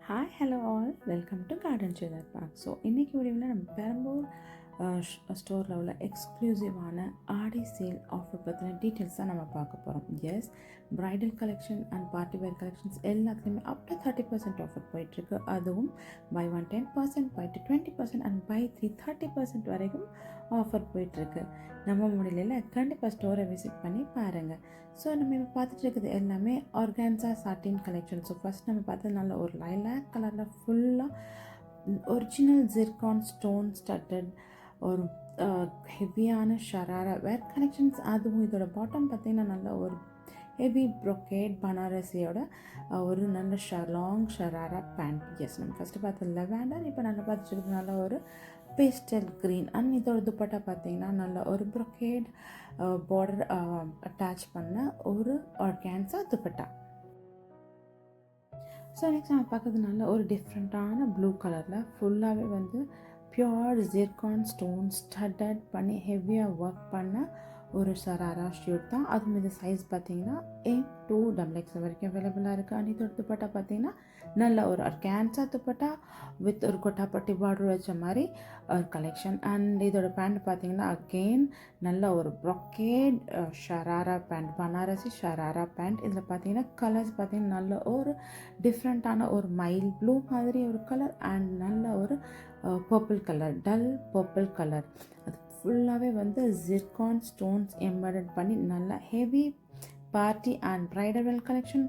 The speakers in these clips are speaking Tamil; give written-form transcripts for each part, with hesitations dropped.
Hi hello all welcome to garden சேதர் பார்க். ஸோ இன்றைக்கி வீடியோவில் நம்ம பெரம்பூர் ஸ்டோரில் உள்ள எக்ஸ்க்ளூசிவான ஆடி சேல் ஆஃபர் பற்றின டீட்டெயில்ஸ் தான் நம்ம பார்க்க போகிறோம். Yes, bridal collection and party wear collections எல்லாத்துலேயுமே அப் டு 30% ஆஃபர் போயிட்டுருக்கு. அதுவும் பை 1 10%, பை 20% அண்ட் பை 3 30% வரைக்கும் ஆஃபர் போயிட்டுருக்கு. நம்ம முடியல கண்டிப்பாக ஸ்டோரை விசிட் பண்ணி பாருங்கள். ஸோ நம்ம இப்போ பார்த்துட்டு இருக்குது எல்லாமே ஆர்கான்ஸா சாட்டின் கலெக்ஷன். ஸோ ஃபஸ்ட் நம்ம பார்த்தது நல்ல ஒரு லைலாக் கலரில் ஃபுல்லாக ஒரிஜினல் ஜிர்கான் ஸ்டோன் ஸ்டட்டட் ஒரு ஹெவியான ஷராரா வேர் கலெக்ஷன்ஸ். அதுவும் இதோட பாட்டம் பார்த்திங்கன்னா நல்ல ஒரு ஹெவி ப்ரொக்கேட் பனாரசியோட ஒரு நல்ல லாங் ஷராரா பேண்ட். எஸ், நம்ம ஃபஸ்ட்டு பார்த்தது லெவண்டர், இப்போ நல்லா பார்த்துட்டு நல்ல ஒரு பேஸ்டல் க்ரீன். அண்ட் இதோட துப்பட்டா பார்த்தீங்கன்னா நல்ல ஒரு ப்ரொக்கேட் பார்டர் அட்டாச் பண்ண ஒரு ஆர்கான்ஸா துப்பட்டா. ஸோ நெக்ஸ்ட் நம்ம பார்க்கறது நல்ல ஒரு டிஃப்ரெண்ட்டான ப்ளூ கலரில் ஃபுல்லாகவே வந்து பியோர் ஜிர்கான் ஸ்டோன் ஸ்டட்டட் பண்ணி ஹெவியாக ஒர்க் பண்ண ஒரு ஷராரா ஷூட் தான். அதுவும் இந்த சைஸ் பார்த்தீங்கன்னா 8-2XXL வரைக்கும் அவைலபிளாக இருக்குது. அண்ட் இதோட துப்பட்டா பார்த்தீங்கன்னா நல்ல ஒரு ஆர்கான்ஸா துப்பட்டா வித் ஒரு கொட்டாப்பட்டி பார்டர் வச்ச மாதிரி ஒரு கலெக்ஷன். அண்ட் இதோட பேண்ட் பார்த்தீங்கன்னா அகெயின் நல்ல ஒரு brocade sharara pant, Banarasi sharara pant. இதில் பார்த்தீங்கன்னா கலர்ஸ் பார்த்தீங்கன்னா நல்ல ஒரு டிஃப்ரெண்ட்டான ஒரு மைல் ப்ளூ மாதிரி ஒரு கலர் அண்ட் நல்ல ஒரு purple colour, dull purple colour. அது ஃபுல்லாகவே வந்து ஜிர்கான் ஸ்டோன்ஸ் எம்பெடட் பண்ணி நல்ல heavy party and bridal wear collection.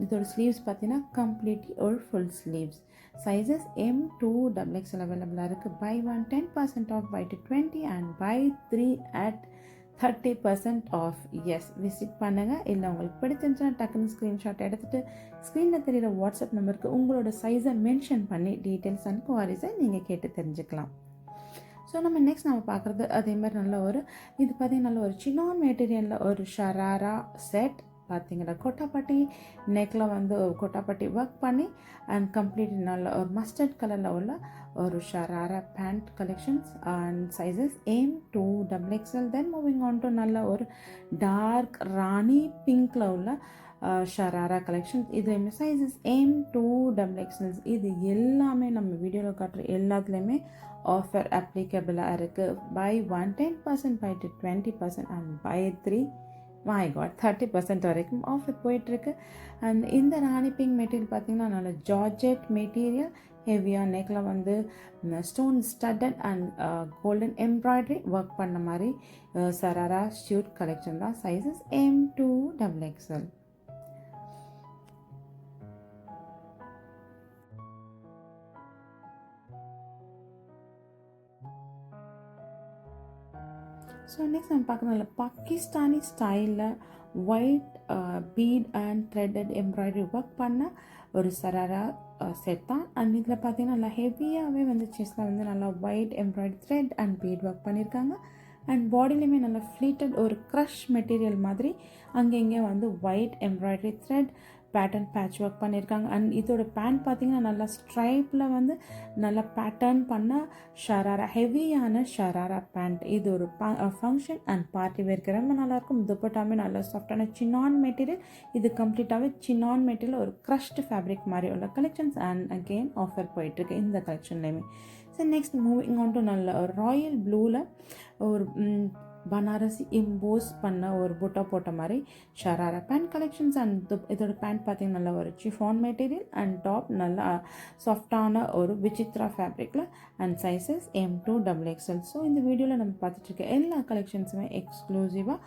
இதோட ஸ்லீவ்ஸ் பார்த்தீங்கன்னா கம்ப்ளீட்லி ஒரு ஃபுல் ஸ்லீவ்ஸ். சைஸஸ் M2XXL அவைலபிளாக இருக்குது. Buy 1 10% off, buy 20 and buy 3 at 30% off. Yes, visit பண்ணுங்கள். இல்லை உங்களுக்கு பிடிச்சிருந்துச்சுன்னா டக்குன்னு ஸ்க்ரீன்ஷாட் எடுத்துகிட்டு ஸ்க்ரீனில் தெரிகிற வாட்ஸ்அப் நம்பருக்கு உங்களோட சைஸை மென்ஷன் பண்ணி டீட்டெயில்ஸ் அண்ட் குவாரிஸை நீங்கள் கேட்டு தெரிஞ்சுக்கலாம். ஸோ நம்ம நெக்ஸ்ட் பார்க்குறது அதே மாதிரி நல்ல ஒரு இது பார்த்திங்கன்னா நல்ல ஒரு சினான் மெட்டீரியலில் ஒரு ஷராரா செட் பார்த்தீங்கன்னா கொட்டாப்பட்டி நெக்கில் வந்து கொட்டாப்பட்டி ஒர்க் பண்ணி அண்ட் கம்ப்ளீட் நல்ல ஒரு மஸ்டர்ட் கலரில் உள்ள ஒரு sharara pant collections and sizes M2XXL. Then moving on to நல்ல ஒரு டார்க் ராணி பிங்க்கில் உள்ள ஷராரா கலெக்ஷன்ஸ். இதுலேயுமே சைஸஸ் M2XXL. இது எல்லாமே நம்ம வீடியோவில் காட்டுற எல்லாத்துலேயுமே ஆஃபர் அப்ளிகபிளாக இருக்குது. பை 1 10%, பை 20% அண்ட் பை 3 30% வரைக்கும் ஆஃபர் போயிட்டுருக்கு. அண்ட் இந்த ராணி பிங்க் மெட்டீரியல் பார்த்திங்கன்னா நல்ல ஜார்ஜெட் மெட்டீரியல், ஹெவியாக நெக்கில் வந்து stone studded and golden embroidery work பண்ண மாதிரி சராரா ஷூட் கலெக்ஷன் தான். Sizes M2XXL. ஸோ நெக்ஸ்ட் நம்ம பார்க்கறதுல பாகிஸ்தானி ஸ்டைலில் white bead and threaded embroidery work பண்ண ஒரு சராரா செட் தான். அண்ட் இதில் பார்த்தீங்கன்னா நல்லா ஹெவியாகவே வந்து செஸ்ட்டில் வந்து நல்லா white embroidery thread and beat work பண்ணியிருக்காங்க. அண்ட் பாடிலையுமே நல்லா ஃப்ளீட்டட் ஒரு க்ரஷ் மெட்டீரியல் மாதிரி அங்கங்கே வந்து white embroidery thread pattern patch work பண்ணியிருக்காங்க. அண்ட் இதோட பேண்ட் பார்த்திங்கன்னா நல்லா ஸ்ட்ரைப்பில் வந்து நல்லா பேட்டர்ன் பண்ண ஷராரா ஹெவியான ஷராரா பேண்ட். இது ஒரு ஃபங்க்ஷன் அண்ட் பார்ட்டி வேர்க்கு ரொம்ப நல்லாயிருக்கும். துப்பட்டாமே நல்லா சாஃப்டான சினான் மெட்டீரியல். இது கம்ப்ளீட்டாகவே சினான் மெட்டீரியல் ஒரு க்ரஷ்டு ஃபேப்ரிக் மாதிரி உள்ள கலெக்ஷன்ஸ். அண்ட் அகெயின் ஆஃபர் போயிட்டுருக்கு இந்த கலெக்ஷன்லேயுமே. So next moving on to நல்ல ஒரு ராயல் ப்ளூவில் ஒரு பனாரசி இம்போஸ் பண்ண ஒரு புட்டா போட்ட மாதிரி ஷராரா பேண்ட் கலெக்ஷன்ஸ். அண்ட் இதோட பேண்ட் பார்த்திங்கன்னா நல்ல ஒரு சிஃபான் மெட்டீரியல் அண்ட் டாப் நல்லா சாஃப்டான ஒரு விசித்ரா ஃபேப்ரிக்கில் அண்ட் சைஸஸ் M2XXL. ஸோ இந்த வீடியோவில் நம்ம பார்த்துட்ருக்க எல்லா கலெக்ஷன்ஸுமே எக்ஸ்க்ளூசிவாக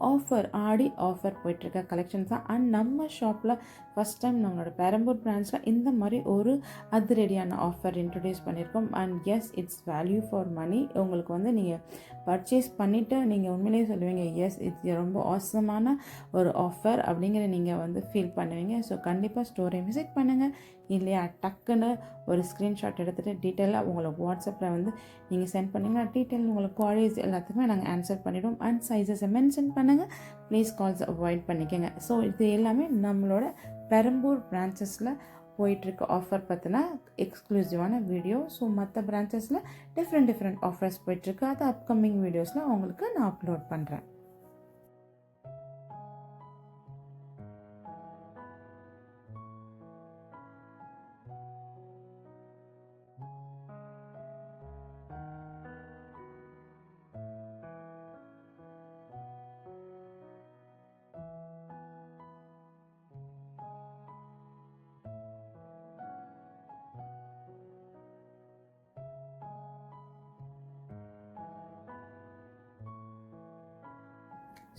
ஆஃபர் ஆடி ஆஃபர் போயிட்டுருக்க கலெக்ஷன்ஸ் தான். அண்ட் நம்ம ஷாப்பில் ஃபஸ்ட் டைம் நம்மளோட பெரம்பூர் பிரான்ச்சில் இந்த மாதிரி ஒரு அதிரடியான ஆஃபர் இன்ட்ரடியூஸ் பண்ணியிருக்கோம். And yes, it's value for money. உங்களுக்கு வந்து நீங்கள் பர்ச்சேஸ் பண்ணிவிட்டு நீங்கள் உண்மையிலேயே சொல்லுவீங்க எஸ் இது ரொம்ப ஆசமான ஒரு ஆஃபர் அப்படிங்கிற நீங்கள் வந்து ஃபீல் பண்ணுவீங்க. ஸோ கண்டிப்பாக ஸ்டோரை விசிட் பண்ணுங்கள். இல்லையா டக்குன்னு ஒரு ஸ்க்ரீன்ஷாட் எடுத்துகிட்டு டீட்டெயிலாக உங்களுக்கு வாட்ஸ்அப்பில் வந்து நீங்கள் சென்ட் பண்ணிங்கன்னா டீட்டெயில் உங்களுக்கு குவாரிஸ் எல்லாத்துக்குமே நாங்கள் ஆன்சர் பண்ணிவிடுவோம். அண்ட் சைஸஸை மென்ஷன் பண்ணுங்கள். ப்ளீஸ் கால்ஸ் அவாய்ட் பண்ணிக்கோங்க. ஸோ இது எல்லாமே நம்மளோட பெரம்பூர் பிரான்ச்சஸில் போயிட்டுருக்க ஆஃபர் பற்றின எக்ஸ்க்ளூசிவான வீடியோ. ஸோ மற்ற பிரான்ச்சஸில் டிஃப்ரெண்ட் ஆஃபர்ஸ் போயிட்டுருக்கு. அது அப்கமிங் வீடியோஸில் உங்களுக்கு நான் அப்லோட் பண்ணுறேன்.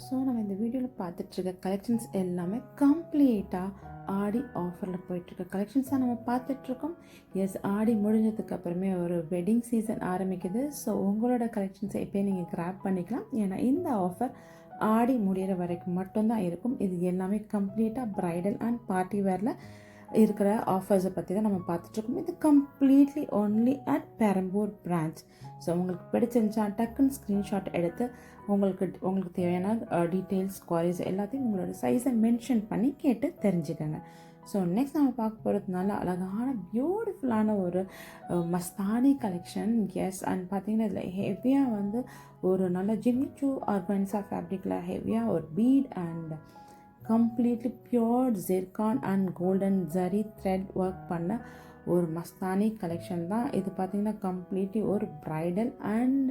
ஸோ நம்ம இந்த வீடியோவில் பார்த்துட்ருக்க கலெக்ஷன்ஸ் எல்லாமே கம்ப்ளீட்டாக ஆடி ஆஃபரில் போயிட்டுருக்க கலெக்ஷன்ஸாக நம்ம பார்த்துட்ருக்கோம். எஸ், ஆடி முடிஞ்சதுக்கு அப்புறமே ஒரு வெட்டிங் சீசன் ஆரம்பிக்குது. ஸோ உங்களோட கலெக்ஷன்ஸை இப்போயே நீங்கள் கிராப் பண்ணிக்கலாம். ஏன்னா இந்த ஆஃபர் ஆடி முடிகிற வரைக்கும் மட்டும்தான் இருக்கும். இது எல்லாமே கம்ப்ளீட்டாக ப்ரைடல் அண்ட் பார்ட்டி வேரில் இருக்கிற ஆஃபர்ஸை பற்றி தான் நம்ம பார்த்துட்ருக்கோம். இது completely only at Perambur branch. So உங்களுக்கு பிடிச்சிருந்துச்சா டக்குன்னு ஸ்க்ரீன்ஷாட் எடுத்து உங்களுக்கு தேவையான டீட்டெயில்ஸ், குவாரிஸ் எல்லாத்தையும் உங்களோட சைஸை மென்ஷன் பண்ணி கேட்டு தெரிஞ்சுக்கோங்க. ஸோ நெக்ஸ்ட் நம்ம பார்க்க போகிறதுனால அழகான பியூட்டிஃபுல்லான ஒரு மஸ்தானி கலெக்ஷன். எஸ், அண்ட் பார்த்தீங்கன்னா இதில் ஹெவியாக வந்து ஒரு நல்ல ஜிமிச்சூ ஆர்கன்ஸா ஃபேப்ரிக்கில் ஹெவியாக ஒரு bead and completely pure zircon and golden zari thread work பண்ண ஒரு மஸ்தானி கலெக்ஷன் தான் இது. பார்த்திங்கன்னா கம்ப்ளீட்லி ஒரு bridal and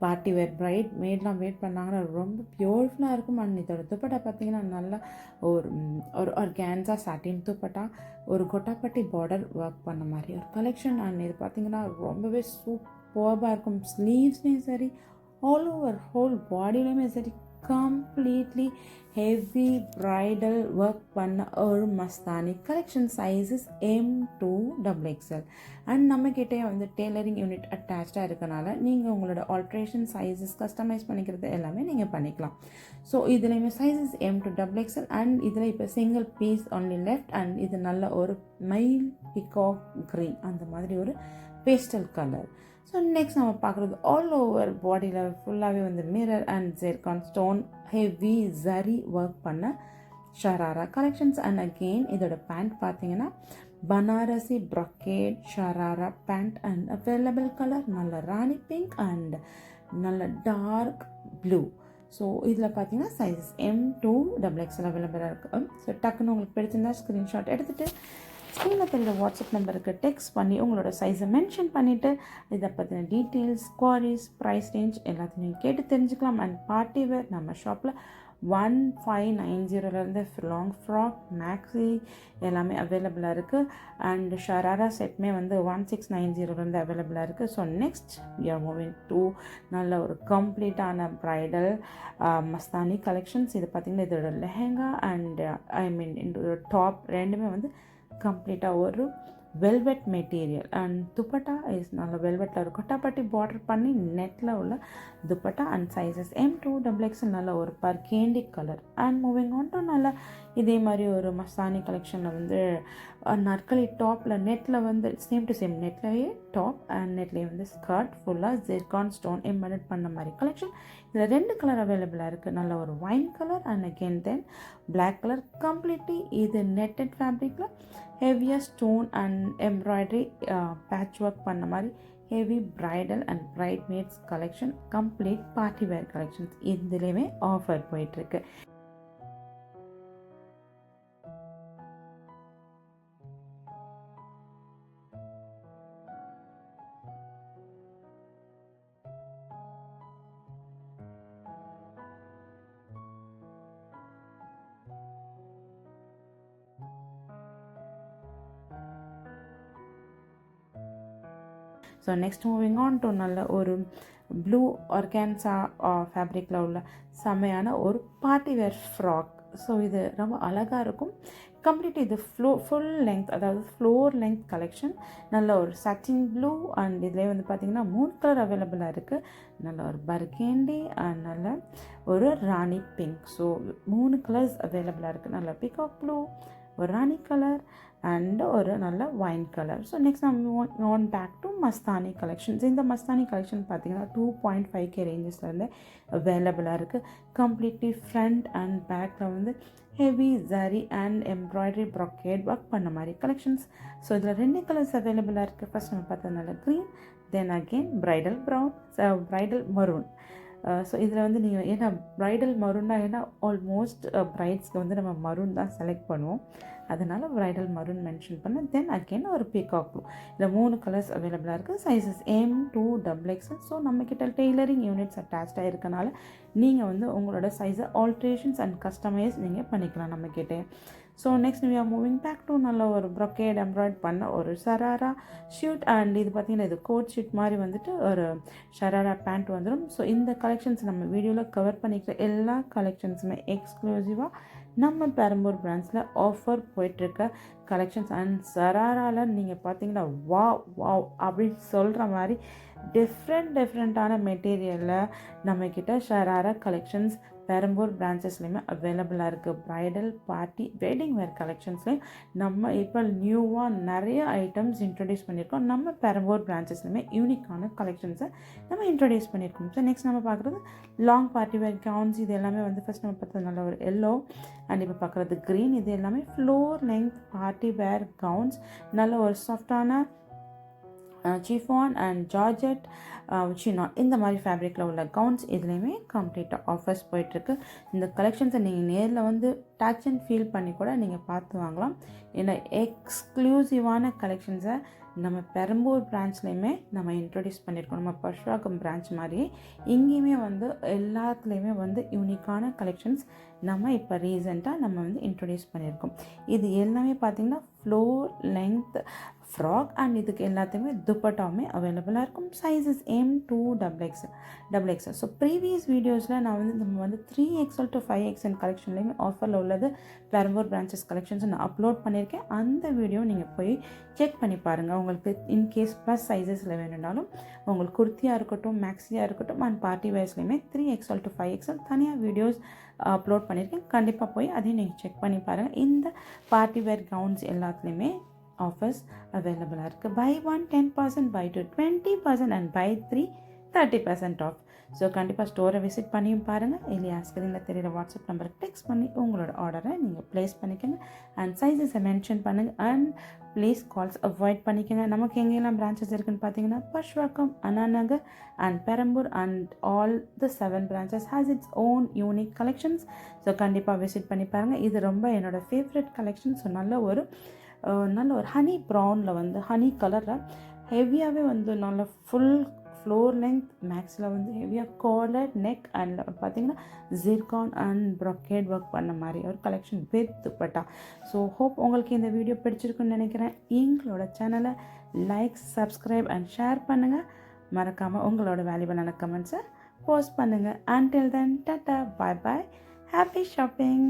party wear bride மேட்லாம் வெயிட் பண்ணாங்கன்னா ரொம்ப பியூட்டிஃபுல்லாக இருக்கும். அண்ட் இதோட துப்பட்டா பார்த்திங்கன்னா நல்லா ஒரு ஆர்கான்ஸா சாட்டின் துப்பட்டா, ஒரு கொட்டாப்பட்டி பார்டர் ஒர்க் பண்ண மாதிரி ஒரு கலெக்ஷன். அண்ட் இது பார்த்திங்கன்னா ரொம்பவே சூப்பராக இருக்கும். ஸ்லீவ்ஸ்லேயும் சரி, ஆல் ஓவர் ஹோல் பாடியிலையுமே சரி, கம்ப்ளீட்லி ஹெவி ப்ரைடல் ஒர்க் பண்ண ஒரு Mastani collection. Sizes M2XXL and நம்மக்கிட்டே வந்து டெய்லரிங் யூனிட் அட்டாச்சாக இருக்கனால நீங்கள் உங்களோட ஆல்ட்ரேஷன் சைஸஸ் கஸ்டமைஸ் பண்ணிக்கிறது எல்லாமே நீங்கள் பண்ணிக்கலாம். ஸோ இதுலேயுமே சைஸஸ் M2XXL அண்ட் இதில் இப்போ single piece only left. And இது நல்ல ஒரு மைல் பிகாக் க்ரீன் அந்த மாதிரி ஒரு பேஸ்டல் கலர். ஸோ நெக்ஸ்ட் நம்ம பார்க்குறது ஆல் ஓவர் பாடியில் ஃபுல்லாகவே வந்து mirror and zircon stone heavy zari work பண்ண ஷராரா கலெக்ஷன்ஸ். அண்ட் அகெயின் இதோட பேண்ட் பார்த்தீங்கன்னா Banarasi brocade sharara pant and available colour நல்ல ராணி பிங்க் அண்ட் நல்ல டார்க் ப்ளூ. ஸோ இதில் பார்த்தீங்கன்னா சைஸஸ் M2XXL அவைலபிளாக இருக்குது. ஸோ டக்குன்னு உங்களுக்கு பிடிச்சிருந்தா ஸ்க்ரீன்ஷாட் எடுத்துகிட்டு ஸ்க்ரீனில் தெரியுற வாட்ஸ்அப் நம்பருக்கு டெக்ஸ்ட் பண்ணி உங்களோட சைஸை மென்ஷன் பண்ணிவிட்டு இதை பற்றின டீட்டெயில்ஸ், குவாரிஸ், ப்ரைஸ் ரேஞ்ச் எல்லாத்தையும் கேட்டு தெரிஞ்சுக்கலாம். அண்ட் பார்ட்டி வேர் நம்ம ஷாப்பில் 1590 லாங் ஃப்ராக், மேக்ஸி எல்லாமே அவைலபிளாக இருக்குது. அண்ட் ஷராரா செட்மே வந்து 1690 அவைலபிளாக இருக்குது. So next we are moving to நல்ல ஒரு கம்ப்ளீட்டான ப்ரைடல் மஸ்தானி கலெக்ஷன்ஸ். இது பார்த்திங்கன்னா இதோட லெஹெங்கா அண்ட் இதோட டாப் ரெண்டுமே வந்து கம்ப்ளீட்டாக ஒரு velvet material. And dupatta is நல்ல வெல்வெட்டில் ஒரு கொட்டாப்பட்டி பார்டர் பண்ணி நெட்டில் உள்ள துப்பட்டா. அண்ட் சைஸஸ் M2XXL நல்ல ஒரு burgundy colour. And moving on to நல்ல இதே மாதிரி ஒரு மஸ்தானி கலெக்ஷனில் வந்து நற்களி டாப்பில் நெட்டில் வந்து சேம் டு சேம் நெட்லேயே டாப் அண்ட் நெட்லேயே வந்து ஸ்கர்ட் ஃபுல்லாக ஜெர்கான் ஸ்டோன் எம்பெடட் பண்ண மாதிரி கலெக்ஷன். இதில் 2 கலர் அவைலபிளாக இருக்குது. நல்ல ஒரு wine colour and again then black colour. Completely இது நெட்டட் ஃபேப்ரிக்கில் ஹெவியாக stone and embroidery patch work பண்ண மாதிரி heavy bridal and bridesmaids collection. Complete party wear collections இதுலேயுமே ஆஃபர் போயிட்டுருக்கு. So next moving on to நல்ல ஒரு ப்ளூ ஆர்கான்ஸா ஃபேப்ரிக்கில் உள்ள செமையான ஒரு பார்ட்டி வேர் ஃப்ராக். ஸோ இது ரொம்ப அழகாக இருக்கும். கம்ப்ளீட் இது ஃபுல் லெங்க், அதாவது ஃப்ளோர் லெங்க் கலெக்ஷன். நல்ல ஒரு சட்டின் ப்ளூ அண்ட் இதிலே வந்து பார்த்திங்கன்னா 3 கலர் அவைலபிளாக இருக்குது. நல்ல ஒரு பர்கேண்டி அண்ட் நல்ல ஒரு ராணி பிங்க். ஸோ 3 கலர்ஸ் அவைலபிளாக இருக்குது. நல்ல பிகாக் ப்ளூ, ஒரு ராணி கலர் அண்ட் ஒரு நல்ல வைன் கலர். ஸோ நெக்ஸ்ட் நம்ம one pack to Mastani collections. இந்த மஸ்தானி கலெக்ஷன் பார்த்தீங்கன்னா 2.5K ரேஞ்சஸ்லேருந்து அவைலபிளாக இருக்குது. கம்ப்ளீட்லி ஃப்ரண்ட் அண்ட் பேக்கில் வந்து heavy zari and embroidery brocade work பண்ண மாதிரி கலெக்ஷன்ஸ். ஸோ இதில் 2 கலர்ஸ் அவைலபிளாக இருக்குது. ஃபர்ஸ்ட் நம்ம பார்த்ததுனால green, then again bridal brown, bridal maroon. So இதில் வந்து நீங்கள் ஏன்னா ப்ரைடல் மரூன்னா ஏன்னா ஆல்மோஸ்ட் ப்ரைட்ஸ்க்கு வந்து நம்ம மரூன் தான் செலக்ட் பண்ணுவோம். அதனால் ப்ரைடல் மரூன் மென்ஷன் பண்ண. தென் அகெயின் ஒரு பீகாக் ப்ளூ. இதில் 3 கலர்ஸ் அவைலபிளாக இருக்குது. Sizes M2XXL. ஸோ நம்மக்கிட்ட டெய்லரிங் யூனிட்ஸ் அட்டாச்சாக இருக்கனால நீங்கள் வந்து உங்களோட சைஸை ஆல்ட்ரேஷன்ஸ் அண்ட் கஸ்டமைஸ் நீங்கள் பண்ணிக்கலாம் நம்மக்கிட்ட. So next we are moving back to நல்ல ஒரு ப்ரொக்கேட் எம்ப்ராய்ட் பண்ண ஒரு ஷராரா ஷூட். அண்ட் இது பார்த்திங்கன்னா இது கோட் ஷூட் மாதிரி வந்துட்டு ஒரு ஷராரா பேண்ட் வந்துடும். ஸோ இந்த கலெக்ஷன்ஸ் நம்ம வீடியோவில் கவர் பண்ணிக்கிற எல்லா கலெக்ஷன்ஸுமே எக்ஸ்க்ளூசிவாக நம்ம பெரம்பூர் பிராண்ட்ஸில் ஆஃபர் போயிட்டுருக்க கலெக்ஷன்ஸ். அண்ட் ஷராராவில் நீங்கள் பார்த்தீங்கன்னா வாவ் வாவ் அப்படின்னு சொல்கிற மாதிரி டிஃப்ரெண்ட்டான மெட்டீரியலில் நம்மக்கிட்ட ஷராரா கலெக்ஷன்ஸ் பெரம்பூர் பிரான்ச்சஸ்லேயுமே அவைலபிளாக இருக்குது. ப்ரைடல் பார்ட்டி வெட்டிங் வேர் கலெக்ஷன்ஸ்லேயும் நம்ம இப்போ நியூவாக நிறைய ஐட்டம்ஸ் இன்ட்ரடியூஸ் பண்ணியிருக்கோம். நம்ம பெரம்பூர் பிரான்ச்சஸ்லேயுமே யூனிக்கான கலெக்ஷன்ஸை நம்ம இன்ட்ரடியூஸ் பண்ணியிருக்கோம். ஸோ நெக்ஸ்ட் நம்ம பார்க்குறது லாங் பார்ட்டி வேர் கவுன்ஸ். இது எல்லாமே வந்து ஃபஸ்ட் நம்ம பார்த்தது நல்ல ஒரு எல்லோ அண்ட் இப்போ பார்க்குறது க்ரீன். இது எல்லாமே floor length party wear gowns. நல்ல ஒரு சாஃப்டான சிஃபான் அண்ட் ஜார்ஜெட் சினான் இந்த மாதிரி ஃபேப்ரிக்கில் உள்ள கவுன்ஸ் இதுலேயுமே கம்ப்ளீட்டாக ஆஃபர்ஸ் போயிட்டுருக்கு. இந்த கலெக்ஷன்ஸை நீங்கள் நேரில் வந்து டச் அண்ட் ஃபீல் பண்ணி கூட நீங்கள் பார்த்து வாங்கலாம். ஏன்னா எக்ஸ்க்ளூசிவான கலெக்ஷன்ஸை நம்ம பெரம்பூர் பிரான்ச்லேயுமே நம்ம இன்ட்ரடியூஸ் பண்ணியிருக்கோம். நம்ம பர்ஷ்வாக்கம் பிரான்ச் மாதிரி இங்கேயுமே வந்து எல்லாத்துலேயுமே வந்து யூனிக்கான கலெக்ஷன்ஸ் நம்ம இப்போ ரீசெண்டாக நம்ம வந்து இன்ட்ரடியூஸ் பண்ணியிருக்கோம். இது எல்லாமே பார்த்திங்கன்னா ஃப்ளோர் லென்த் ஃப்ராக் அண்ட் இதுக்கு எல்லாத்தையுமே துப்பட்டாவுமே அவைலபிளாக இருக்கும். Sizes M2 XXL. So previous வீடியோஸில் நான் வந்து நம்ம வந்து 3XL to 5XL கலெக்ஷன்லேயுமே ஆஃபரில் உள்ளது பெரம்பூர் பிரான்ச்சஸ் கலெக்ஷன்ஸ் நான் அப்லோட் பண்ணியிருக்கேன். அந்த வீடியோ நீங்கள் போய் செக் பண்ணி பாருங்கள். உங்களுக்கு இன்கேஸ் ப்ளஸ் சைஸஸில் வேணும்னாலும் உங்களுக்கு குர்த்தியாக இருக்கட்டும், மேக்ஸியாக இருக்கட்டும் and party வேர்ஸ்லேயுமே 3XL to 5XL தனியாக வீடியோஸ் அப்லோட் பண்ணியிருக்கேன். கண்டிப்பாக போய் அதையும் நீங்கள் செக் பண்ணி பாருங்கள். இந்த பார்ட்டி வேர் கவுன்ஸ் எல்லாத்துலேயுமே ஆஃபர்ஸ் அவைலபிளாக இருக்குது. Buy 1 10%, buy 2 20% and buy 3 30% off. So கண்டிப்பாக ஸ்டோரை விசிட் பண்ணியும் பாருங்கள். இல்லையா ஸ்க்ரீனில் தெரியிற வாட்ஸ்அப் நம்பருக்கு டெக்ஸ்ட் பண்ணி உங்களோட ஆர்டரை நீங்கள் ப்ளேஸ் பண்ணிக்கோங்க. அண்ட் சைஸஸை மென்ஷன் பண்ணுங்கள். அண்ட் ப்ளீஸ் கால்ஸ் அவாய்ட் பண்ணிக்கோங்க. நமக்கு எங்கெல்லாம் பிரான்ச்சஸ் இருக்குதுன்னு பார்த்தீங்கன்னா Purasawalkam, Anna Nagar and Perambur and all the 7 branches has its own unique collections. So கண்டிப்பாக விசிட் பண்ணி பாருங்கள். இது ரொம்ப என்னோடய ஃபேவரட் கலெக்ஷன். ஸோ நல்ல ஒரு ஹனி ப்ரௌனில் வந்து ஹனி கலரில் ஹெவியாகவே வந்து நல்ல ஃபுல் ஃப்ளோர் லென்த் மேக்ஸில் வந்து ஹெவியாக காலர் நெக் அண்ட் பார்த்திங்கன்னா ஜிர்கான் அண்ட் ப்ரொக்கேட் ஒர்க் பண்ண மாதிரி ஒரு collection with dupatta. So hope உங்களுக்கு இந்த வீடியோ பிடிச்சிருக்குன்னு நினைக்கிறேன். எங்களோட சேனலை லைக், சப்ஸ்கிரைப் அண்ட் ஷேர் பண்ணுங்கள். மறக்காமல் உங்களோட வேல்யூபிளான கமெண்ட்ஸை போஸ்ட் பண்ணுங்கள். அன்டில் தென் டாட்டா, பாய் பாய், ஹாப்பி ஷாப்பிங்.